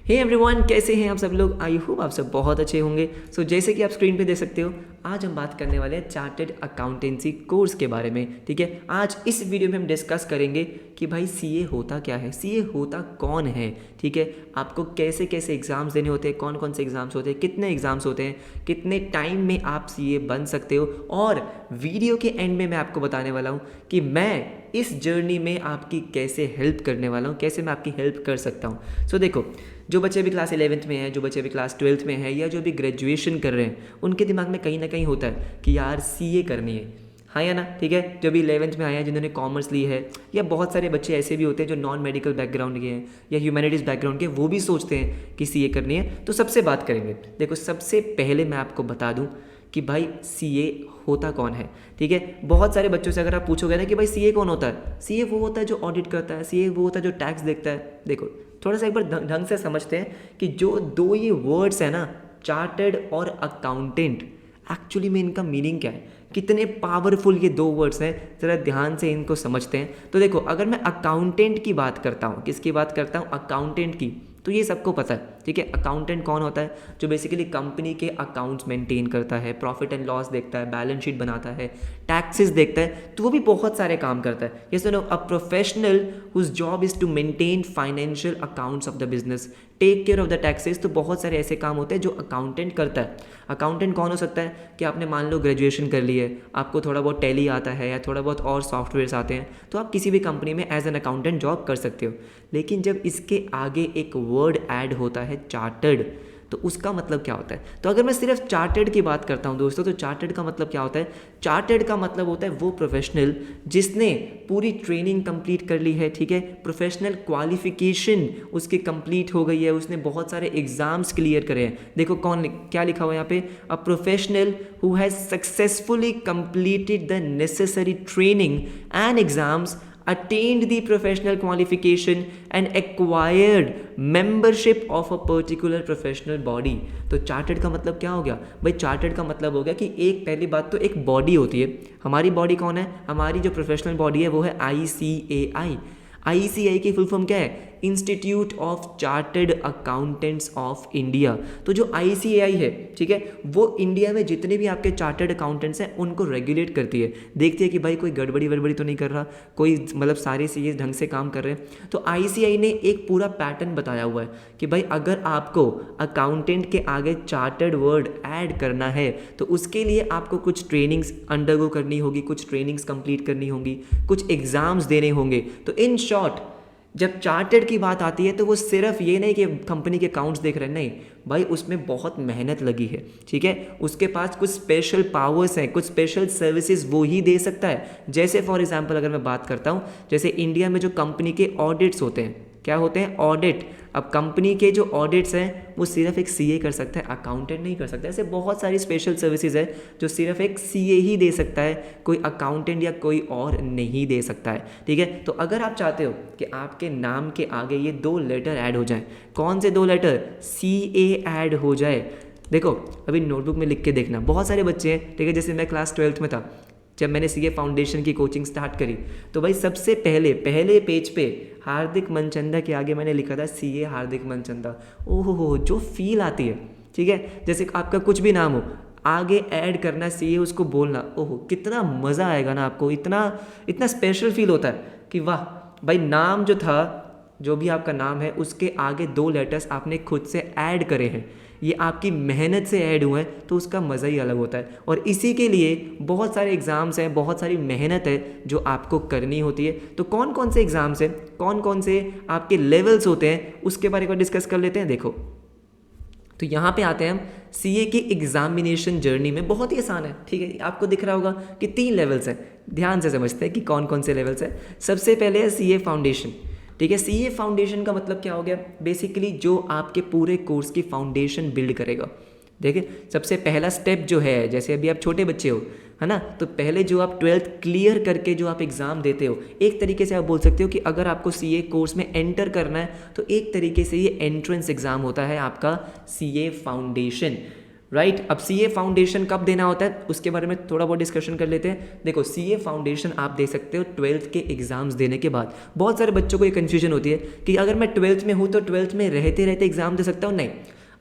Hey everyone, कैसे हैं आप सब लोग। आई होप आप सब बहुत अच्छे होंगे। जैसे कि आप स्क्रीन पे देख सकते हो, आज हम बात करने वाले हैं चार्टर्ड अकाउंटेंसी कोर्स के बारे में। ठीक है, आज इस वीडियो में हम डिस्कस करेंगे कि भाई सीए होता क्या है, सीए होता कौन है। ठीक है, आपको कैसे कैसे एग्ज़ाम्स देने होते हैं, कौन कौन से एग्ज़ाम्स होते हैं, कितने एग्ज़ाम्स होते हैं, कितने टाइम में आप सीए बन सकते हो। और वीडियो के एंड में मैं आपको बताने वाला हूँ कि मैं इस जर्नी में आपकी कैसे हेल्प करने वाला हूँ, कैसे मैं आपकी हेल्प कर सकता हूँ। देखो, जो बच्चे भी क्लास 11th में हैं, जो बच्चे भी क्लास 12th में हैं, या जो भी ग्रेजुएशन कर रहे हैं, उनके दिमाग में कहीं ना कहीं होता है कि यार सीए करनी है, हाँ या ना। ठीक है, जो भी 11th में आए हैं, जिन्होंने कॉमर्स ली है, या बहुत सारे बच्चे ऐसे भी होते हैं जो नॉन मेडिकल बैकग्राउंड के हैं या ह्यूमैनिटीज़ बैकग्राउंड के, वो भी सोचते हैं कि सीए करनी है। तो सबसे बात करेंगे। देखो, सबसे पहले मैं आपको बता दूं कि भाई सीए होता कौन है। ठीक है, बहुत सारे बच्चों से अगर आप पूछोगे ना कि भाई सीए कौन होता है, सीए वो होता है जो ऑडिट करता है, सीए वो होता है जो टैक्स देखता है। देखो, थोड़ा सा एक बार ढंग से समझते हैं कि जो दो ये वर्ड्स है ना, चार्टर्ड और अकाउंटेंट, एक्चुअली में इनका मीनिंग क्या है, कितने पावरफुल ये दो वर्ड्स हैं, ज़रा ध्यान से इनको समझते हैं। तो देखो, अगर मैं अकाउंटेंट की बात करता हूँ, किसकी बात करता हूँ, अकाउंटेंट की, तो ये सबको पता है। ठीक है, अकाउंटेंट कौन होता है, जो बेसिकली कंपनी के अकाउंट्स मेंटेन करता है, प्रॉफिट एंड लॉस देखता है, बैलेंस शीट बनाता है, टैक्सेस देखता है, तो वो भी बहुत सारे काम करता है। ये सुनो, a professional whose job is to maintain financial accounts of the business, take care of the taxes. तो बहुत सारे ऐसे काम होते हैं जो अकाउंटेंट करता है। अकाउंटेंट कौन हो सकता है कि आपने मान लो ग्रेजुएशन कर ली है, आपको थोड़ा बहुत टैली आता है या थोड़ा बहुत और सॉफ्टवेयर्स आते हैं, तो आप किसी भी कंपनी में एज एन अकाउंटेंट जॉब कर सकते हो। लेकिन जब इसके आगे एक वर्ड ऐड होता है चार्टर्ड, तो उसका मतलब क्या होता है। तो अगर मैं सिर्फ चार्टर्ड की बात करता हूं दोस्तों, तो चार्टर्ड का मतलब क्या होता है। चार्टर्ड का मतलब होता है वो प्रोफेशनल जिसने पूरी ट्रेनिंग कंप्लीट कर ली है। ठीक है, प्रोफेशनल क्वालिफिकेशन उसकी कंप्लीट हो गई है, उसने बहुत सारे एग्जाम्स क्लियर करे हैं। देखो कौन क्या लिखा हुआ है यहाँ पे, a professional who has successfully completed the necessary training and exams, attained the professional qualification and acquired membership of a particular professional body। तो चार्टर्ड का मतलब क्या हो गया भाई, चार्टर्ड का मतलब हो गया कि एक, पहली बात तो एक बॉडी होती है। हमारी बॉडी कौन है, हमारी जो प्रोफेशनल बॉडी है वो है ICAI। ICAI की फुल फॉर्म क्या है, institute of chartered accountants of India. तो जो ICAI है, ठीक है, वो इंडिया में जितने भी आपके चार्टर्ड अकाउंटेंट्स हैं उनको रेगुलेट करती है, देखती है कि भाई कोई गड़बड़ी वड़बड़ी तो नहीं कर रहा, कोई मतलब सारे सीए ढंग से काम कर रहे हैं। तो ICAI ने एक पूरा पैटर्न बताया हुआ है कि भाई अगर आपको अकाउंटेंट के आगे चार्टर्ड वर्ड ऐड करना है, तो उसके लिए आपको कुछ ट्रेनिंग्स अंडरगो करनी होगी, कुछ ट्रेनिंग्स कंप्लीट करनी होंगी, कुछ एग्जाम्स देने होंगे। तो इन शॉर्ट, जब चार्टर्ड की बात आती है तो वो सिर्फ ये नहीं कि कंपनी के अकाउंट्स देख रहे हैं, नहीं भाई, उसमें बहुत मेहनत लगी है। ठीक है, उसके पास कुछ स्पेशल पावर्स हैं, कुछ स्पेशल सर्विसेज वो ही दे सकता है। जैसे फॉर एग्जांपल अगर मैं बात करता हूँ, जैसे इंडिया में जो कंपनी के ऑडिट्स होते हैं, क्या होते हैं, ऑडिट। अब कंपनी के जो ऑडिट्स हैं वो सिर्फ एक सीए कर सकता है, अकाउंटेंट नहीं कर सकता। ऐसे बहुत सारी स्पेशल सर्विसेज है जो सिर्फ एक सीए ही दे सकता है, कोई अकाउंटेंट या कोई और नहीं दे सकता है। ठीक है, तो अगर आप चाहते हो कि आपके नाम के आगे ये दो लेटर ऐड हो जाएं, कौन से दो लेटर, CA ऐड हो जाए। देखो, अभी नोटबुक में लिख के देखना, बहुत सारे बच्चे हैं, ठीक है, जैसे मैं क्लास 12th में था, जब मैंने सीए फाउंडेशन की कोचिंग स्टार्ट करी, तो भाई सबसे पहले पेज पे हार्दिक मनचंदा के आगे मैंने लिखा था सीए हार्दिक मनचंदा। ओहो हो, जो फील आती है। ठीक है, जैसे आपका कुछ भी नाम हो, आगे ऐड करना सीए, उसको बोलना, ओहो कितना मज़ा आएगा ना आपको, इतना स्पेशल फील होता है कि वाह भाई, नाम जो था, जो भी आपका नाम है, उसके आगे दो लेटर्स आपने खुद से ऐड करे हैं, ये आपकी मेहनत से ऐड हुए हैं, तो उसका मज़ा ही अलग होता है। और इसी के लिए बहुत सारे एग्ज़ाम्स हैं, बहुत सारी मेहनत है जो आपको करनी होती है। तो कौन कौन से एग्ज़ाम्स हैं, कौन कौन से आपके लेवल्स होते हैं, उसके बारे में डिस्कस कर लेते हैं। देखो, तो यहाँ पे आते हैं हम सीए की एग्जामिनेशन जर्नी में। बहुत ही आसान है, ठीक है, आपको दिख रहा होगा कि 3 लेवल्स हैं। ध्यान से समझते हैं कि कौन कौन से लेवल्स हैं। सबसे पहले है सीए फाउंडेशन। ठीक है, सीए फाउंडेशन का मतलब क्या हो गया, बेसिकली जो आपके पूरे कोर्स की फाउंडेशन बिल्ड करेगा। देखिए, सबसे पहला स्टेप जो है, जैसे अभी आप छोटे बच्चे हो, है ना, तो पहले जो आप 12th क्लियर करके जो आप एग्ज़ाम देते हो, एक तरीके से आप बोल सकते हो कि अगर आपको सीए कोर्स में एंटर करना है, तो एक तरीके से ये एंट्रेंस एग्ज़ाम होता है आपका सीए फाउंडेशन। राइट। अब सीए फाउंडेशन कब देना होता है उसके बारे में थोड़ा बहुत डिस्कशन कर लेते हैं। देखो सीए फाउंडेशन आप दे सकते हो 12th के एग्जाम्स देने के बाद। बहुत सारे बच्चों को ये कन्फ्यूजन होती है कि अगर मैं 12th में हूँ तो 12th में रहते रहते एग्जाम दे सकता हूँ। नहीं,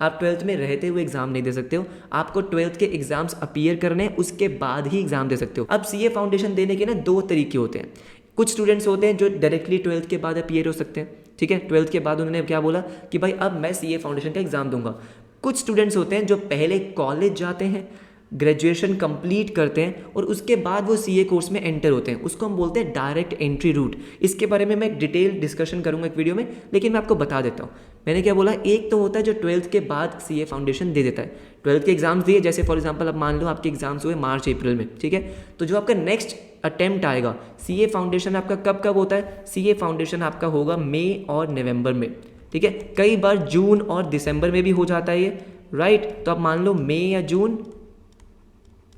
आप 12th में रहते हुए एग्जाम नहीं दे सकते हो, आपको 12th के एग्जाम्स अपीयर करने हैं, उसके बाद ही एग्जाम दे सकते हो। अब सीए फाउंडेशन देने के ना 2 तरीके होते हैं। कुछ स्टूडेंट्स होते हैं जो डायरेक्टली 12th के बाद अपीयर हो सकते हैं, ठीक है। 12th के बाद उन्होंने क्या बोला कि भाई अब मैं सीए फाउंडेशन का एग्जाम दूंगा। कुछ स्टूडेंट्स होते हैं जो पहले कॉलेज जाते हैं, ग्रेजुएशन कंप्लीट करते हैं और उसके बाद वो सीए कोर्स में एंटर होते हैं, उसको हम बोलते हैं डायरेक्ट एंट्री रूट। इसके बारे में मैं एक डिटेल डिस्कशन करूंगा एक वीडियो में, लेकिन मैं आपको बता देता हूँ। मैंने क्या बोला, एक तो होता है जो 12th के बाद सीए फाउंडेशन दे देता है। 12th के एग्जाम्स दिए, जैसे फॉर एग्जांपल अब मान लो आपके एग्जाम्स हुए मार्च अप्रैल में, ठीक है। तो जो आपका नेक्स्ट अटेम्प्ट आएगा सीए फाउंडेशन आपका कब कब होता है, सीए फाउंडेशन आपका होगा मई और नवंबर में, ठीक है। कई बार जून और दिसंबर में भी हो जाता है ये, राइट। तो आप मान लो मई या जून,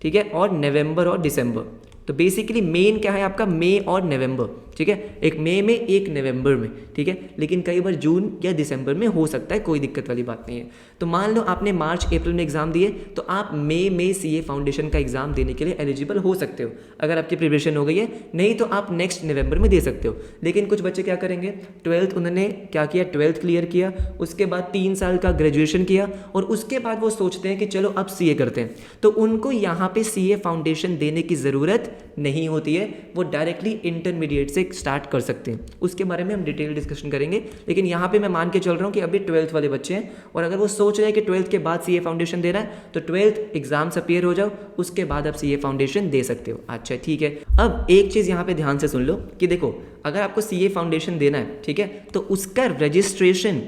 ठीक है, और नवंबर और दिसंबर। तो बेसिकली मेन क्या है आपका, मई और नवंबर, ठीक है। एक मई में एक नवंबर में, ठीक है। लेकिन कई बार जून या दिसंबर में हो सकता है, कोई दिक्कत वाली बात नहीं है। तो मान लो आपने मार्च अप्रैल में एग्जाम दिए तो आप मई में सीए फाउंडेशन का एग्जाम देने के लिए एलिजिबल हो सकते हो अगर आपकी प्रिपरेशन हो गई है। नहीं तो आप नेक्स्ट नवंबर में दे सकते हो। लेकिन कुछ बच्चे क्या करेंगे, 12th उन्होंने क्या किया, 12th क्लियर किया, उसके बाद 3 साल का ग्रेजुएशन किया और उसके बाद वो सोचते हैं कि चलो अब सीए करते हैं। तो उनको यहाँ पे सीए फाउंडेशन देने की ज़रूरत नहीं होती है, वो डायरेक्टली इंटरमीडिएट से स्टार्ट कर सकते हैं। उसके बारे में हम डिटेल डिस्कशन करेंगे। लेकिन यहाँ पे मैं मान के चल रहा हूँ कि अभी 12th वाले बच्चे हैं और अगर वो सोच रहे हैं कि 12th के बाद सीए फाउंडेशन देना है तो 12th एग्जाम्स अपीयर हो जाओ, उसके बाद आप सीए फाउंडेशन दे सकते हो। अच्छा ठीक है। अब एक चीज़ यहाँ पे ध्यान से सुन लो कि देखो अगर आपको सीए फाउंडेशन देना है, ठीक है, तो उसका रजिस्ट्रेशन,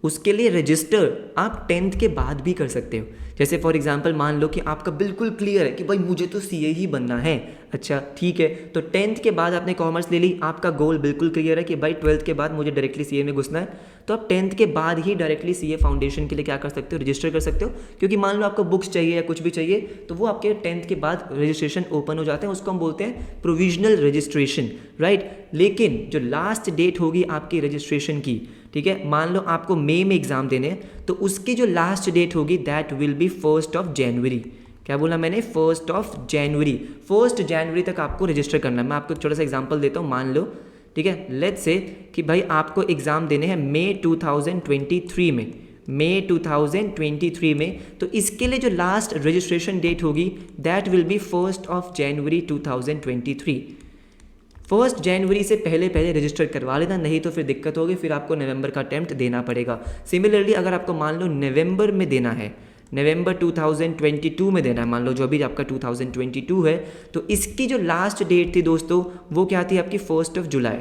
उसके लिए रजिस्टर आप 10th के बाद भी कर सकते हो। जैसे फॉर एग्जांपल मान लो कि आपका बिल्कुल क्लियर है कि भाई मुझे तो सीए ही बनना है, अच्छा ठीक है। तो 10th के बाद आपने कॉमर्स ले ली, आपका गोल बिल्कुल क्लियर है कि भाई 12th के बाद मुझे डायरेक्टली सीए में घुसना है, तो आप 10th के बाद ही डायरेक्टली सीए फाउंडेशन के लिए क्या कर सकते हो, रजिस्टर कर सकते हो। क्योंकि मान लो आपको बुक्स चाहिए या कुछ भी चाहिए तो वो आपके 10th के बाद रजिस्ट्रेशन ओपन हो जाते हैं, उसको हम बोलते हैं प्रोविजनल रजिस्ट्रेशन, राइट। लेकिन जो लास्ट डेट होगी आपकी रजिस्ट्रेशन की, ठीक है, मान लो आपको मई में एग्जाम देने हैं तो उसकी जो लास्ट डेट होगी दैट विल बी 1 जनवरी। क्या बोला मैंने, 1 जनवरी। 1 जनवरी तक आपको रजिस्टर करना है। मैं आपको एक छोटा सा एग्जांपल देता हूँ। मान लो, ठीक है, लेट्स से कि भाई आपको एग्जाम देने हैं मई 2023 में, मई 2023 में, तो इसके लिए जो लास्ट रजिस्ट्रेशन डेट होगी दैट विल बी 1 जनवरी 2023। 1 जनवरी से पहले रजिस्टर करवा लेना, नहीं तो फिर दिक्कत होगी, फिर आपको नवंबर का अटेम्प्ट देना पड़ेगा। सिमिलरली अगर आपको मान लो नवंबर में देना है, नवंबर 2022 में देना है, मान लो जो अभी आपका 2022 है, तो इसकी जो लास्ट डेट थी दोस्तों वो क्या थी आपकी 1 जुलाई,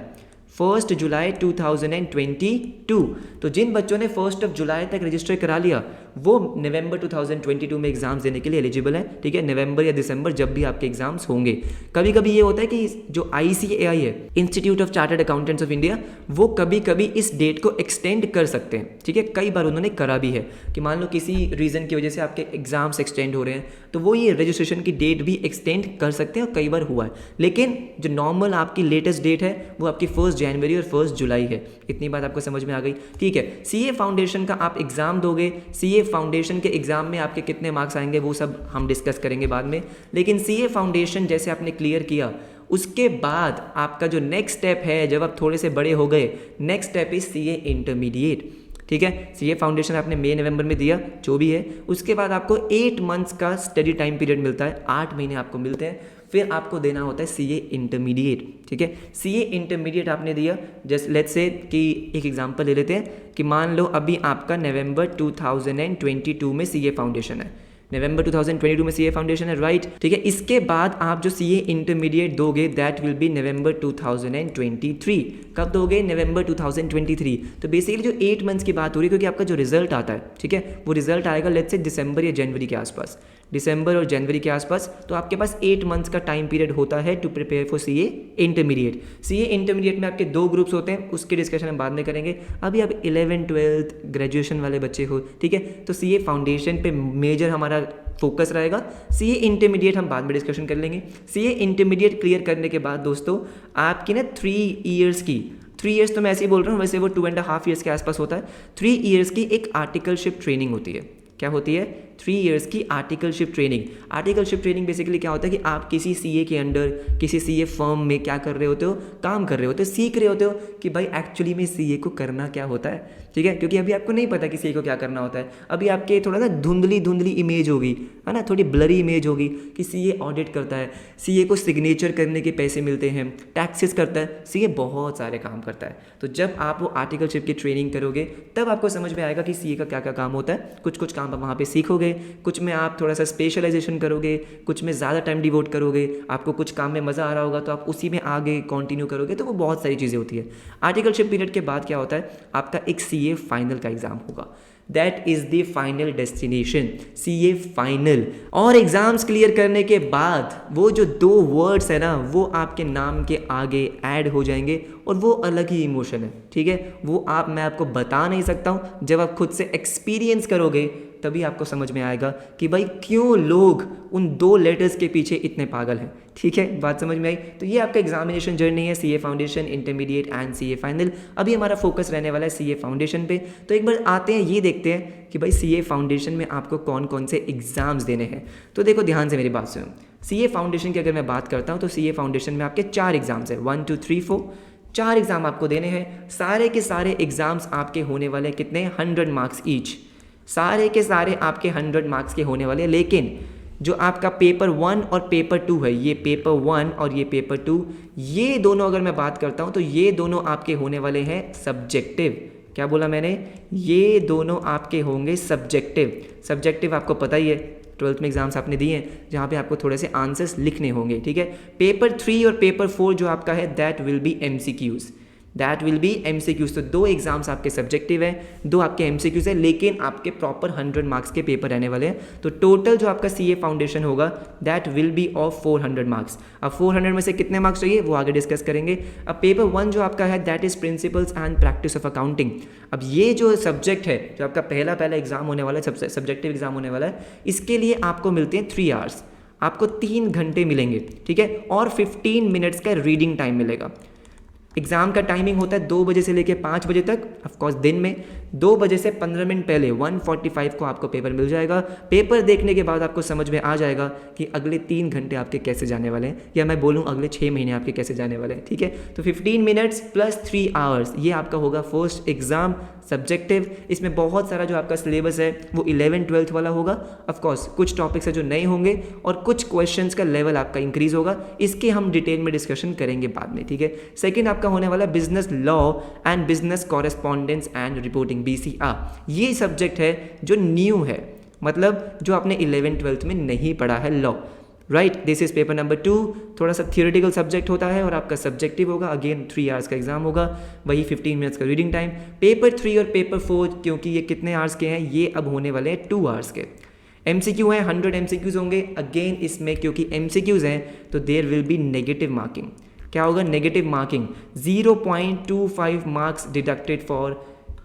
1 जुलाई 2022। तो जिन बच्चों ने 1 जुलाई तक रजिस्टर करा लिया वो नवंबर 2022 में एग्जाम्स देने के लिए एलिजिबल है, ठीक है। नवंबर या दिसंबर जब भी आपके एग्जाम्स होंगे। कभी कभी ये होता है कि जो ICAI है, institute of chartered accountants of India, वो कभी कभी इस डेट को एक्सटेंड कर सकते हैं, ठीक है। कई बार उन्होंने करा भी है कि मान लो किसी रीज़न की वजह से आपके एग्जाम्स एक्सटेंड हो रहे हैं तो वो ये रजिस्ट्रेशन की डेट भी एक्सटेंड कर सकते हैं और कई बार हुआ है। लेकिन जो नॉर्मल आपकी लेटेस्ट डेट है वो आपकी 1 जनवरी और 1 जुलाई है। इतनी बात आपको समझ में आ गई, ठीक है। सीए फाउंडेशन का आप एग्जाम दोगे, सीए फाउंडेशन के एग्जाम में आपके कितने मार्क्स आएंगे वो सब हम डिस्कस करेंगे बाद में। लेकिन सीए फाउंडेशन जैसे आपने क्लियर किया उसके बाद आपका जो नेक्स्ट स्टेप है, जब आप थोड़े से बड़े हो गए, next step is CA intermediate, ठीक है। सीए फाउंडेशन आपने मई नवंबर में दिया जो भी है, उसके बाद आपको 8 मंथ्स का स्टडी टाइम पीरियड मिलता है, 8 महीने आपको मिलते हैं, फिर आपको देना होता है सीए इंटरमीडिएट, ठीक है। सीए इंटरमीडिएट आपने दिया, जस्ट लेट्स से कि एक एग्जांपल ले लेते हैं कि मान लो अभी आपका नवंबर 2022 में सीए फाउंडेशन है, नवंबर 2022 में सीए फाउंडेशन है, राइट, ठीक है। इसके बाद आप जो सीए इंटरमीडिएट दोगे दैट विल बी नवंबर 2023। कब दोगे, नवंबर 2023। तो बेसिकली जो 8 मंथ्स की बात हो रही है, क्योंकि आपका जो रिजल्ट आता है, ठीक है, वो रिजल्ट आएगा लेट्स से दिसंबर या जनवरी के आसपास, दिसंबर और जनवरी के आसपास। तो आपके पास 8 मंथ्स का टाइम पीरियड होता है to prepare for CA intermediate. CA intermediate में आपके 2 ग्रुप्स होते हैं, उसके डिस्कशन हम बाद में करेंगे। अभी आप 11th 12th ग्रेजुएशन वाले बच्चे हो, ठीक है, तो सीए फाउंडेशन पे मेजर हमारा फोकस रहेगा। सीए इंटरमीडिएट हम बाद में डिस्कशन कर लेंगे। सीए इंटरमीडिएट क्लियर करने के बाद दोस्तों आपकी ना 3 ईयर्स की, 3 ईयर्स तो मैं ऐसे ही बोल रहा हूँ, वैसे वो 2.5 ईयर्स के आसपास होता है। 3 ईयर्स की एक आर्टिकलशिप ट्रेनिंग होती है। क्या होती है, 3 इयर्स की articleship training. Articleship training basically क्या होता है कि आप किसी सीए के अंडर, किसी सीए फर्म में क्या कर रहे होते हो, काम कर रहे होते हो, सीख रहे होते हो कि भाई एक्चुअली में सीए को करना क्या होता है, ठीक है। क्योंकि अभी आपको नहीं पता कि सीए को क्या करना होता है। अभी आपके थोड़ा ना धुंधली इमेज होगी, है ना, थोड़ी ब्लरी इमेज होगी कि सीए ऑडिट करता है, सीए को सिग्नेचर करने के पैसे मिलते हैं, टैक्सेस करता है, सीए बहुत सारे काम करता है। तो जब आप वो आर्टिकलशिप की ट्रेनिंग करोगे तब आपको समझ में आएगा कि सीए का क्या क्या काम होता है। कुछ काम आप वहाँ पे सीखोगे, कुछ में आप थोड़ा सा स्पेशलाइजेशन करोगे, कुछ में ज़्यादा टाइम डिवोट करोगे, आपको कुछ काम में मज़ा आ रहा होगा तो आप उसी में आगे कंटिन्यू करोगे। तो वो बहुत सारी चीज़ें होती है। आर्टिकलशिप पीरियड के बाद क्या होता है, आपका एक सीए फाइनल का एग्जाम होगा। That is the final destination, CA final. और एग्जाम्स क्लियर करने के बाद वो जो 2 वर्ड्स है ना, वो आपके नाम के आगे ऐड हो जाएंगे और वो अलग ही इमोशन है, ठीक है। वो मैं आपको बता नहीं सकता हूँ। जब आप खुद से एक्सपीरियंस करोगे तभी आपको समझ में आएगा कि भाई क्यों लोग उन 2 लेटर्स के पीछे इतने पागल हैं, ठीक है। बात समझ में आई। तो ये आपका एग्जामिनेशन जर्नी है, CA foundation, intermediate and CA final. अभी हमारा फोकस रहने वाला है सीए फाउंडेशन पे। तो एक बार आते हैं, ये देखते हैं कि भाई सीए फाउंडेशन में आपको कौन कौन से एग्जाम्स देने हैं। तो देखो ध्यान से मेरी बात सुनो। सीए फाउंडेशन की अगर मैं बात करता हूँ तो सीए फाउंडेशन में आपके 4 एग्जाम्स हैं, 1 2 3 4, 4 एग्जाम आपको देने हैं। सारे के सारे एग्जाम्स आपके होने वाले कितने, 100 मार्क्स ईच। सारे के सारे आपके 100 मार्क्स के होने वाले हैं। लेकिन जो आपका पेपर 1 और पेपर 2 है, ये पेपर 1 और ये पेपर 2, ये दोनों अगर मैं बात करता हूँ तो ये दोनों आपके होने वाले हैं सब्जेक्टिव। क्या बोला मैंने, ये दोनों आपके होंगे सब्जेक्टिव। सब्जेक्टिव आपको पता ही है, 12th में एग्जाम्स आपने दिए हैं जहाँ पे आपको थोड़े से आंसर्स लिखने होंगे, ठीक है। पेपर 3 और पेपर 4 जो आपका है that will be MCQs, that will be MCQs. तो 2 एग्जाम्स आपके सब्जेक्टिव है, 2 आपके एमसीक्यूज है, लेकिन आपके प्रॉपर 100 मार्क्स के पेपर रहने वाले हैं। तो टोटल जो आपका सीए फाउंडेशन होगा that will be of 400 marks. अब 400 में से कितने मार्क्स चाहिए वो आगे डिस्कस करेंगे। अब पेपर 1 जो आपका है that is principles and practice of accounting. अब ये जो सब्जेक्ट है, जो आपका पहला एग्जाम होने वाला है, सब्जेक्टिव एग्जाम होने वाला है, इसके लिए आपको मिलते हैं 3 आवर्स, आपको 3 घंटे मिलेंगे, ठीक है। और 15 मिनट्स का रीडिंग टाइम मिलेगा। एग्जाम का टाइमिंग होता है 2 बजे से लेकर 5 बजे तक, ऑफकोर्स दिन में 2 बजे से 15 मिनट पहले 1:45 को आपको पेपर मिल जाएगा। पेपर देखने के बाद आपको समझ में आ जाएगा कि अगले 3 घंटे आपके कैसे जाने वाले हैं, या मैं बोलूँ अगले 6 महीने आपके कैसे जाने वाले हैं, ठीक है। तो 15 मिनट्स प्लस 3 आवर्स, ये आपका होगा फर्स्ट एग्जाम सब्जेक्टिव। इसमें बहुत सारा जो आपका सिलेबस है वो 11-12 वाला होगा। ऑफकोर्स कुछ टॉपिक्स है जो नए होंगे और कुछ क्वेश्चंस का लेवल आपका इंक्रीज होगा, इसके हम डिटेल में डिस्कशन करेंगे बाद में, ठीक है। सेकंड आपका होने वाला business law and business correspondence and reporting, BCR. ये सब्जेक्ट है जो न्यू है, मतलब जो आपने 11-12 में नहीं पढ़ा है, law, right. This is paper number 2। थोड़ा सा थियोरेटिकल सब्जेक्ट होता है और आपका सब्जेक्टिव होगा। अगेन 3 आवर्स का एग्जाम होगा, वही 15 मिनट्स का रीडिंग टाइम। पेपर 3 और पेपर 4 क्योंकि ये कितने आवर्स के हैं, ये अब होने वाले हैं 2 आवर्स के। एमसीक्यू हैं, 100 एमसीक्यूज होंगे। अगेन इसमें क्योंकि एमसीक्यूज हैं तो there will be negative marking. क्या होगा, negative marking, 0.25 marks deducted for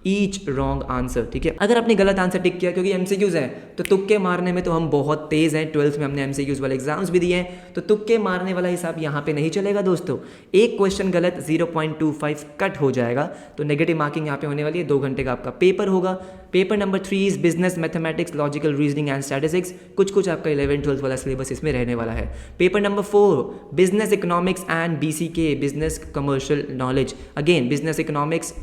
each wrong answer, ठीक है। अगर आपने गलत आंसर टिक किया, क्योंकि एमसीक्यूज हैं तो तुक्के मारने में तो हम बहुत तेज हैं, 12th में हमने एमसीक्यूज वाले एग्जाम्स भी दिए हैं, तो तुक्के मारने वाला हिसाब यहाँ पे नहीं चलेगा दोस्तों। एक क्वेश्चन गलत 0.25 कट हो जाएगा, तो नेगेटिव मार्किंग यहाँ पे होने वाली है। 2 घंटे का आपका पेपर होगा। Paper number 3 is business mathematics, logical reasoning and statistics. कुछ आपका 11-12 वाला सिलेबस इसमें रहने वाला है। Paper number 4 business economics and BCK, business commercial knowledge. Again business economics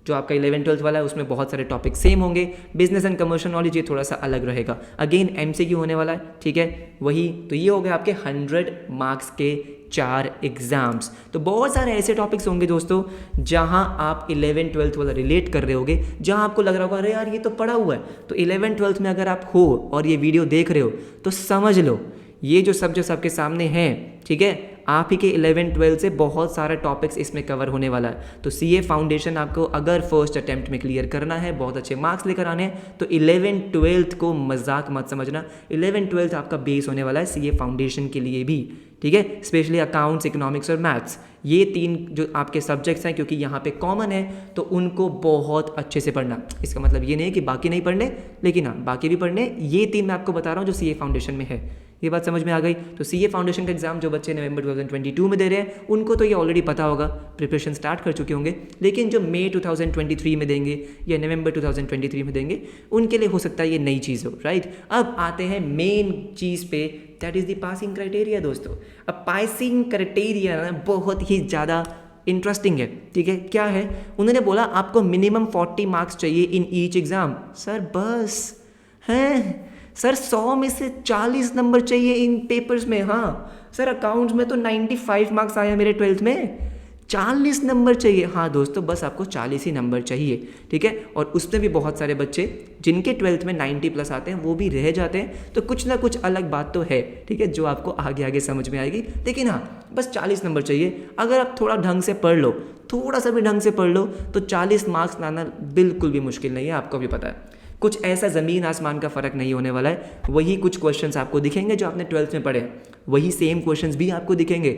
जो आपका 11-12 वाला है उसमें बहुत सारे टॉपिक सेम होंगे। बिजनेस एंड कमर्शियल नॉलेज ये थोड़ा सा अलग रहेगा। अगेन एमसीक्यू होने वाला है, ठीक है, वही। तो ये हो गए आपके 100 मार्क्स के 4 एग्जाम्स। तो बहुत सारे ऐसे टॉपिक्स होंगे दोस्तों जहां आप 11-12 वाला रिलेट कर रहे होगे, जहां आपको लग रहा होगा अरे यार ये तो पढ़ा हुआ है। तो 11-12 में अगर आप हो और ये वीडियो देख रहे हो तो समझ लो ये जो सब्जेक्ट्स आपके सामने हैं, ठीक है, आप ही के 11-12 से बहुत सारा टॉपिक्स इसमें कवर होने वाला है। तो सीए फाउंडेशन आपको अगर फर्स्ट अटेम्प्ट में क्लियर करना है, बहुत अच्छे मार्क्स लेकर आने हैं, तो 11-12 को मजाक मत समझना। 11-12 आपका बेस होने वाला है सीए फाउंडेशन के लिए भी, ठीक है। स्पेशली अकाउंट्स, इकोनॉमिक्स और मैथ्स, ये 3 जो आपके सब्जेक्ट्स हैं, क्योंकि यहाँ पे कॉमन है तो उनको बहुत अच्छे से पढ़ना। इसका मतलब ये नहीं है कि बाकी नहीं पढ़ने, लेकिन हाँ बाकी भी पढ़ने। ये 3 मैं आपको बता रहा हूँ जो सीए फाउंडेशन में है, ये बात समझ में आ गई। तो सीए फाउंडेशन का एग्जाम जो बच्चे नवंबर 2022 में दे रहे हैं उनको तो ये ऑलरेडी पता होगा, प्रिपरेशन स्टार्ट कर चुके होंगे। लेकिन जो मई 2023 में देंगे या नवंबर 2023 में देंगे उनके लिए हो सकता है ये नई चीज़ हो, राइट। अब आते हैं मेन चीज़ पे, that is the passing criteria दोस्तों। अब पासिंग क्राइटेरिया ना बहुत ही ज़्यादा इंटरेस्टिंग है, ठीक है। क्या है, उन्होंने बोला आपको मिनिमम 40 मार्क्स चाहिए इन ईच एग्ज़ाम। सर बस हैं सर, 100 में से 40 नंबर चाहिए इन पेपर्स में। हाँ सर, अकाउंट्स में तो 95 मार्क्स आया मेरे 12th में, 40 नंबर चाहिए। हाँ दोस्तों, बस आपको 40 ही नंबर चाहिए, ठीक है। और उसमें भी बहुत सारे बच्चे जिनके 12th में 90 प्लस आते हैं वो भी रह जाते हैं, तो कुछ ना कुछ अलग बात तो है, ठीक है, जो आपको आगे आगे समझ में आएगी। लेकिन हाँ, बस 40 नंबर चाहिए। अगर आप थोड़ा ढंग से पढ़ लो, थोड़ा सा भी ढंग से पढ़ लो, तो 40 मार्क्स लाना बिल्कुल भी मुश्किल नहीं है, आपको भी पता है। कुछ ऐसा ज़मीन आसमान का फ़र्क नहीं होने वाला है। वही कुछ क्वेश्चंस आपको दिखेंगे जो आपने 12th में पढ़े, वही सेम क्वेश्चंस भी आपको दिखेंगे।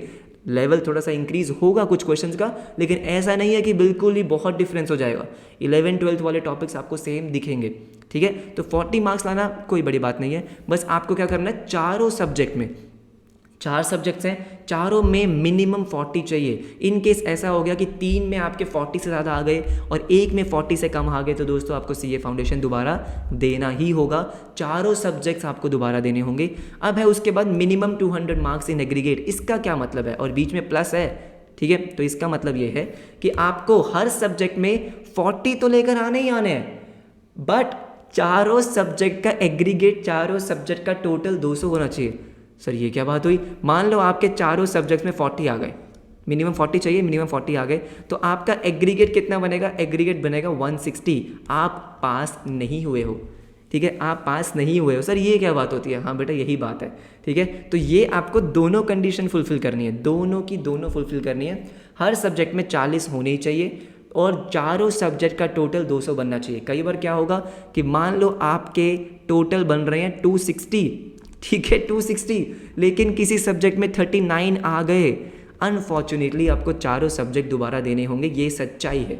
लेवल थोड़ा सा इंक्रीज होगा कुछ क्वेश्चंस का, लेकिन ऐसा नहीं है कि बिल्कुल ही बहुत डिफरेंस हो जाएगा। 11 12 वाले टॉपिक्स आपको सेम दिखेंगे, ठीक है। तो 40 मार्क्स लाना कोई बड़ी बात नहीं है। बस आपको क्या करना है, चारों सब्जेक्ट में, 4 सब्जेक्ट्स हैं, चारों में मिनिमम 40 चाहिए। इन केस ऐसा हो गया कि 3 में आपके 40 से ज़्यादा आ गए और 1 में 40 से कम आ गए, तो दोस्तों आपको सीए फाउंडेशन दोबारा देना ही होगा। चारों सब्जेक्ट्स आपको दोबारा देने होंगे। अब है उसके बाद मिनिमम 200 मार्क्स इन एग्रीगेट। इसका क्या मतलब है, और बीच में प्लस है, ठीक है। तो इसका मतलब ये है कि आपको हर सब्जेक्ट में 40 तो लेकर आने ही आने हैं, बट चारों सब्जेक्ट का एग्रीगेट, चारों सब्जेक्ट का टोटल 200 होना चाहिए। सर ये क्या बात हुई, मान लो आपके चारों सब्जेक्ट्स में 40 आ गए, मिनिमम 40 चाहिए, मिनिमम 40 आ गए, तो आपका एग्रीगेट कितना बनेगा, एग्रीगेट बनेगा 160। आप पास नहीं हुए हो, ठीक है, आप पास नहीं हुए हो। सर ये क्या बात होती है, हाँ बेटा यही बात है, ठीक है। तो ये आपको दोनों कंडीशन फुलफिल करनी है, दोनों की दोनों फुलफिल करनी है। हर सब्जेक्ट में 40 होने ही चाहिए और चारों सब्जेक्ट का टोटल 200 बनना चाहिए। कई बार क्या होगा कि मान लो आपके टोटल बन रहे हैं 260, ठीक है 260, लेकिन किसी सब्जेक्ट में 39 आ गए, अनफॉर्चुनेटली आपको चारों सब्जेक्ट दोबारा देने होंगे। ये सच्चाई है,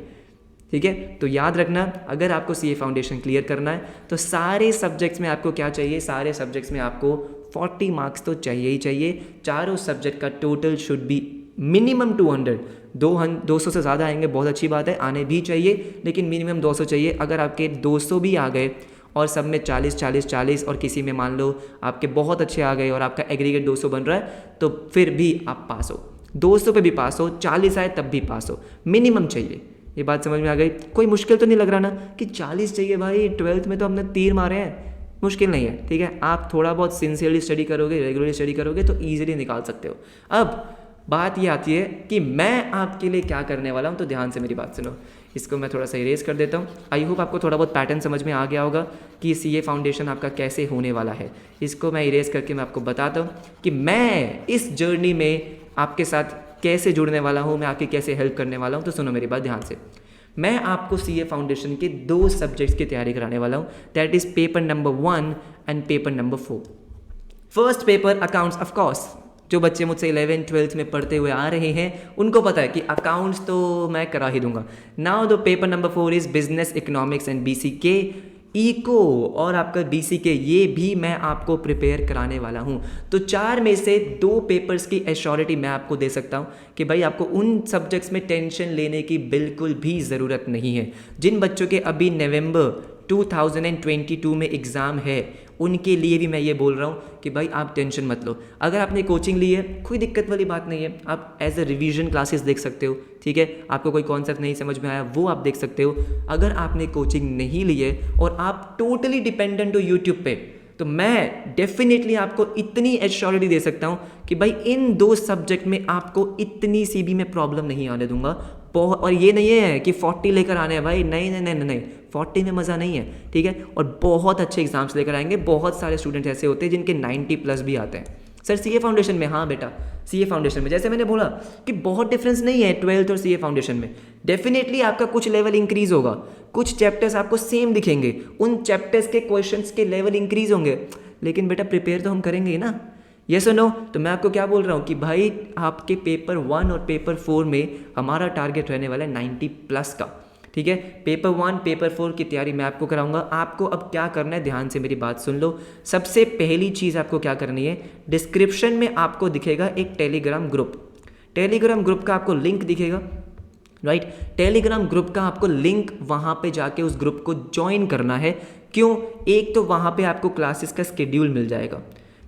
ठीक है। तो याद रखना, अगर आपको सीए फाउंडेशन क्लियर करना है तो सारे सब्जेक्ट्स में आपको क्या चाहिए, सारे सब्जेक्ट्स में आपको 40 मार्क्स तो चाहिए ही चाहिए। चारों सब्जेक्ट का टोटल शुड बी मिनिमम 200। 200 से ज़्यादा आएंगे बहुत अच्छी बात है, आने भी चाहिए, लेकिन मिनिमम 200 चाहिए। अगर आपके 200 भी आ गए और सब में 40 40 40 और किसी में मान लो आपके बहुत अच्छे आ गए और आपका एग्रीगेट 200 बन रहा है, तो फिर भी आप पास हो। 200 पे भी पास हो, 40 आए तब भी पास हो, मिनिमम चाहिए। ये बात समझ में आ गई। कोई मुश्किल तो नहीं लग रहा ना कि 40 चाहिए भाई, 12th में तो हमने तीर मारे हैं, मुश्किल नहीं है, ठीक है। आप थोड़ा बहुत सिंसियरली स्टडी करोगे, रेगुलरली स्टडी करोगे तो ईजिली निकाल सकते हो। अब बात ये आती है कि मैं आपके लिए क्या करने वाला हूँ, तो ध्यान से मेरी बात सुनो। इसको मैं थोड़ा सा इरेज कर देता हूँ। आई होप आपको थोड़ा बहुत पैटर्न समझ में आ गया होगा कि सीए फाउंडेशन आपका कैसे होने वाला है। इसको मैं इरेज करके मैं आपको बताता हूँ कि मैं इस जर्नी में आपके साथ कैसे जुड़ने वाला हूँ, मैं आपकी कैसे हेल्प करने वाला हूँ। तो सुनो मेरी बात ध्यान से। मैं आपको सीए फाउंडेशन के 2 सब्जेक्ट्स की तैयारी कराने वाला हूँ, that is paper number 1 and paper number 4। First paper accounts, of course जो बच्चे मुझसे 11 12 में पढ़ते हुए आ रहे हैं उनको पता है कि अकाउंट्स तो मैं करा ही दूंगा। Now the paper number 4 is business economics and BCK, eco और आपका बीसीके, ये भी मैं आपको प्रिपेयर कराने वाला हूँ। तो 4 में से 2 पेपर्स की एश्योरिटी मैं आपको दे सकता हूँ कि भाई आपको उन सब्जेक्ट्स में टेंशन लेने की बिल्कुल भी ज़रूरत नहीं है। जिन बच्चों के अभी नवंबर 2022 में एग्ज़ाम है उनके लिए भी मैं ये बोल रहा हूँ कि भाई आप टेंशन मत लो। अगर आपने कोचिंग ली है कोई दिक्कत वाली बात नहीं है, आप एज अ रिवीजन क्लासेस देख सकते हो, ठीक है। आपको कोई कॉन्सेप्ट नहीं समझ में आया वो आप देख सकते हो। अगर आपने कोचिंग नहीं ली है और आप टोटली डिपेंडेंट हो यूट्यूब पे, तो मैं डेफिनेटली आपको इतनी एश्योरिटी दे सकता हूँ कि भाई इन 2 सब्जेक्ट में आपको इतनी सी भी मैं प्रॉब्लम नहीं आने दूंगा। और ये नहीं है कि 40 लेकर आने हैं भाई, नहीं नहीं नहीं नहीं, 40 में मज़ा नहीं है, ठीक है। और बहुत अच्छे एग्जाम्स लेकर आएंगे। बहुत सारे स्टूडेंट ऐसे होते हैं जिनके 90 प्लस भी आते हैं। सर सीए फाउंडेशन में, हाँ बेटा सीए फाउंडेशन में जैसे मैंने बोला कि बहुत डिफरेंस नहीं है 12th और सीए फाउंडेशन में। डेफिनेटली आपका कुछ लेवल इंक्रीज होगा, कुछ चैप्टर्स आपको सेम दिखेंगे, उन चैप्टर्स के क्वेश्चंस के लेवल इंक्रीज होंगे, लेकिन बेटा प्रिपेयर तो हम करेंगे ही ना, यस और नो। तो मैं आपको क्या बोल रहा हूँ कि भाई आपके पेपर 1 और पेपर 4 में हमारा टारगेट रहने वाला है 90 प्लस का, ठीक है। पेपर 1 पेपर 4 की तैयारी मैं आपको कराऊंगा। आपको अब क्या करना है, ध्यान से मेरी बात सुन लो। सबसे पहली चीज़ आपको क्या करनी है, डिस्क्रिप्शन में आपको दिखेगा एक टेलीग्राम ग्रुप। टेलीग्राम ग्रुप का आपको लिंक दिखेगा, राइट। टेलीग्राम ग्रुप का आपको लिंक, वहाँ पे जाके उस ग्रुप को ज्वाइन करना है। क्यों? एक तो वहाँ पे आपको क्लासेस का स्केड्यूल मिल जाएगा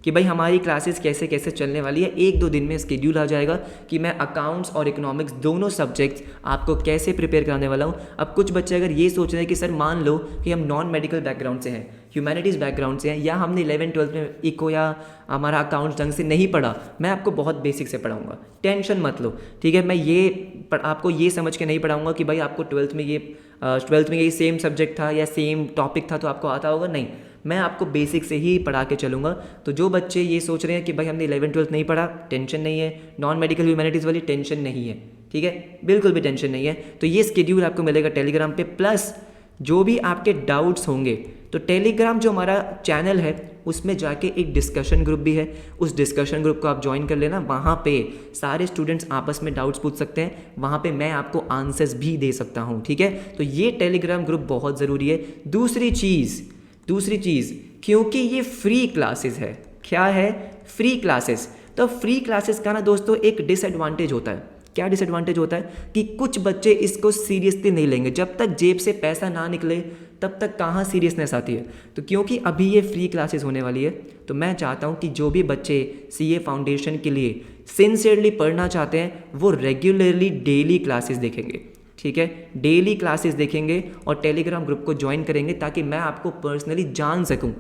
कि भाई हमारी क्लासेस कैसे कैसे चलने वाली है। 1-2 दिन में स्केड्यूल आ जाएगा कि मैं अकाउंट्स और इकोनॉमिक्स दोनों सब्जेक्ट्स आपको कैसे प्रिपेयर कराने वाला हूँ। अब कुछ बच्चे अगर ये सोच रहे हैं कि सर मान लो कि हम नॉन मेडिकल बैकग्राउंड से हैं, ह्यूमैनिटीज़ बैकग्राउंड से हैं, या हमने 11th-12th में इको या हमारा अकाउंट्स ढंग से नहीं पढ़ा, मैं आपको बहुत बेसिक से पढ़ाऊँगा, टेंशन मत लो, ठीक है। मैं आपको ये समझ के नहीं पढ़ाऊँगा कि भाई आपको 12th में ये सेम सब्जेक्ट था या सेम टॉपिक था तो आपको आता होगा, नहीं। मैं आपको बेसिक से ही पढ़ा के चलूँगा। तो जो बच्चे ये सोच रहे हैं कि भाई हमने 11th-12th नहीं पढ़ा, टेंशन नहीं है, नॉन मेडिकल ह्यूमैनिटीज़ वाली टेंशन नहीं है, ठीक है, बिल्कुल भी टेंशन नहीं है। तो ये स्केड्यूल आपको मिलेगा टेलीग्राम पे। प्लस जो भी आपके डाउट्स होंगे तो टेलीग्राम जो हमारा चैनल है उसमें जाके एक डिस्कशन ग्रुप भी है, उस डिस्कशन ग्रुप को आप ज्वाइन कर लेना। वहाँ पे सारे स्टूडेंट्स आपस में डाउट्स पूछ सकते हैं, वहाँ पे मैं आपको आंसर्स भी दे सकता हूँ, ठीक है। तो ये टेलीग्राम ग्रुप बहुत ज़रूरी है। दूसरी चीज़ क्योंकि ये फ्री क्लासेस है, क्या है, फ्री क्लासेस। तो फ्री क्लासेस का ना दोस्तों एक डिसएडवांटेज होता है। क्या डिसएडवांटेज होता है कि कुछ बच्चे इसको सीरियसली नहीं लेंगे। जब तक जेब से पैसा ना निकले तब तक कहाँ सीरियसनेस आती है। तो क्योंकि अभी ये फ्री क्लासेस होने वाली है तो मैं चाहता हूँ कि जो भी बच्चे सीए फाउंडेशन के लिए सिंसियरली पढ़ना चाहते हैं वो रेगुलरली डेली क्लासेस देखेंगे, ठीक है, डेली क्लासेस देखेंगे और टेलीग्राम ग्रुप को ज्वाइन करेंगे ताकि मैं आपको पर्सनली जान सकूं।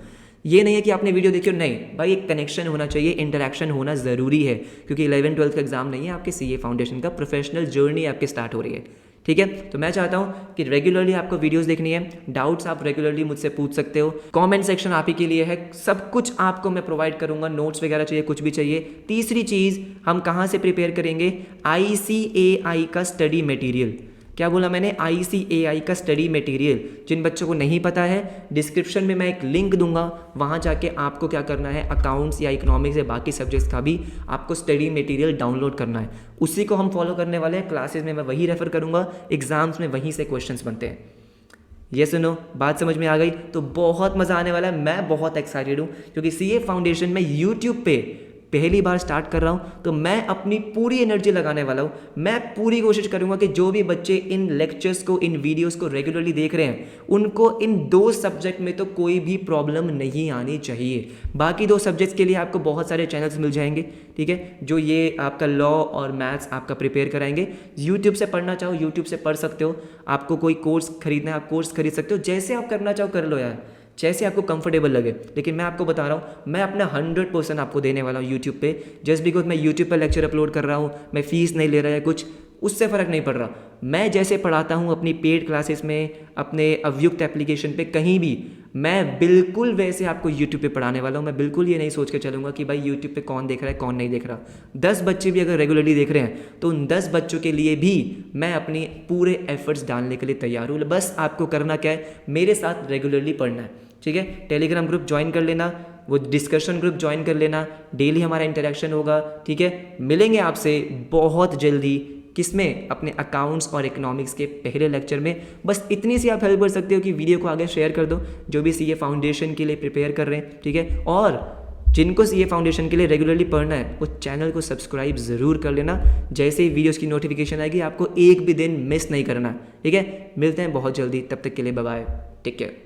ये नहीं है कि आपने वीडियो देखी हो, नहीं भाई, एक कनेक्शन होना चाहिए, इंटरेक्शन होना ज़रूरी है क्योंकि 11th-12th का एग्जाम नहीं है, आपके सीए फाउंडेशन का प्रोफेशनल जर्नी आपकी स्टार्ट हो रही है, ठीक है। तो मैं चाहता हूँ कि रेगुलरली आपको वीडियोस देखनी है, डाउट्स आप रेगुलरली मुझसे पूछ सकते हो, कमेंट सेक्शन आप ही के लिए है, सब कुछ आपको मैं प्रोवाइड करूँगा, नोट्स वगैरह चाहिए, कुछ भी चाहिए। तीसरी चीज़, हम कहाँ से प्रिपेयर करेंगे, ICAI का स्टडी मटेरियल। क्या बोला मैंने, ICAI का स्टडी मटेरियल। जिन बच्चों को नहीं पता है, डिस्क्रिप्शन में मैं एक लिंक दूंगा, वहाँ जाके आपको क्या करना है, अकाउंट्स या इकोनॉमिक्स या बाकी सब्जेक्ट्स का भी आपको स्टडी मटेरियल डाउनलोड करना है। उसी को हम फॉलो करने वाले हैं, क्लासेस में मैं वही रेफर करूँगा, एग्जाम्स में वहीं से क्वेश्चंस बनते हैं। ये सुनो, बात समझ में आ गई? तो बहुत मज़ा आने वाला है, मैं बहुत एक्साइटेड हूँ क्योंकि सीए फाउंडेशन में यूट्यूब पे पहली बार स्टार्ट कर रहा हूँ तो मैं अपनी पूरी एनर्जी लगाने वाला हूँ। मैं पूरी कोशिश करूँगा कि जो भी बच्चे इन लेक्चर्स को, इन वीडियोस को रेगुलरली देख रहे हैं, उनको इन 2 सब्जेक्ट में तो कोई भी प्रॉब्लम नहीं आनी चाहिए। बाकी 2 सब्जेक्ट्स के लिए आपको बहुत सारे चैनल्स मिल जाएंगे, ठीक है, जो ये आपका लॉ और मैथ्स आपका प्रिपेयर कराएंगे। यूट्यूब से पढ़ना चाहो यूट्यूब से पढ़ सकते हो, आपको कोई कोर्स खरीदना है आप कोर्स खरीद सकते हो, जैसे आप करना चाहो कर लो यार, जैसे आपको कंफर्टेबल लगे। लेकिन मैं आपको बता रहा हूँ, मैं अपना 100% आपको देने वाला हूँ यूट्यूब पे। जस्ट बिकॉज मैं यूट्यूब पर लेक्चर अपलोड कर रहा हूँ, मैं फीस नहीं ले रहा है कुछ, उससे फ़र्क नहीं पड़ रहा। मैं जैसे पढ़ाता हूँ अपनी पेड क्लासेस में, अपने अवयुक्त एप्लीकेशन पे, कहीं भी, मैं बिल्कुल वैसे आपको यूट्यूब पे पढ़ाने वाला हूँ। मैं बिल्कुल ये नहीं सोच के चलूँगा कि भाई यूट्यूब पे कौन देख रहा है कौन नहीं देख रहा। 10 बच्चे भी अगर रेगुलरली देख रहे हैं तो उन 10 बच्चों के लिए भी मैं अपनी पूरे एफर्ट्स डालने के लिए तैयार हूँ। बस आपको करना क्या है, मेरे साथ रेगुलरली पढ़ना है, ठीक है। टेलीग्राम ग्रुप ज्वाइन कर लेना, वो डिस्कशन ग्रुप ज्वाइन कर लेना, डेली हमारा इंटरेक्शन होगा, ठीक है। मिलेंगे आपसे बहुत जल्दी, किसमें, अपने अकाउंट्स और इकोनॉमिक्स के पहले लेक्चर में। बस इतनी सी आप हेल्प कर सकते हो कि वीडियो को आगे शेयर कर दो जो भी सीए फाउंडेशन के लिए प्रिपेयर कर रहे हैं, ठीक है। और जिनको सीए फाउंडेशन के लिए रेगुलरली पढ़ना है वो चैनल को सब्सक्राइब ज़रूर कर लेना। जैसे ही वीडियोस की नोटिफिकेशन आएगी आपको एक भी दिन मिस नहीं करना, ठीक है। मिलते हैं बहुत जल्दी, तब तक के लिए बाय बाय, टेक केयर।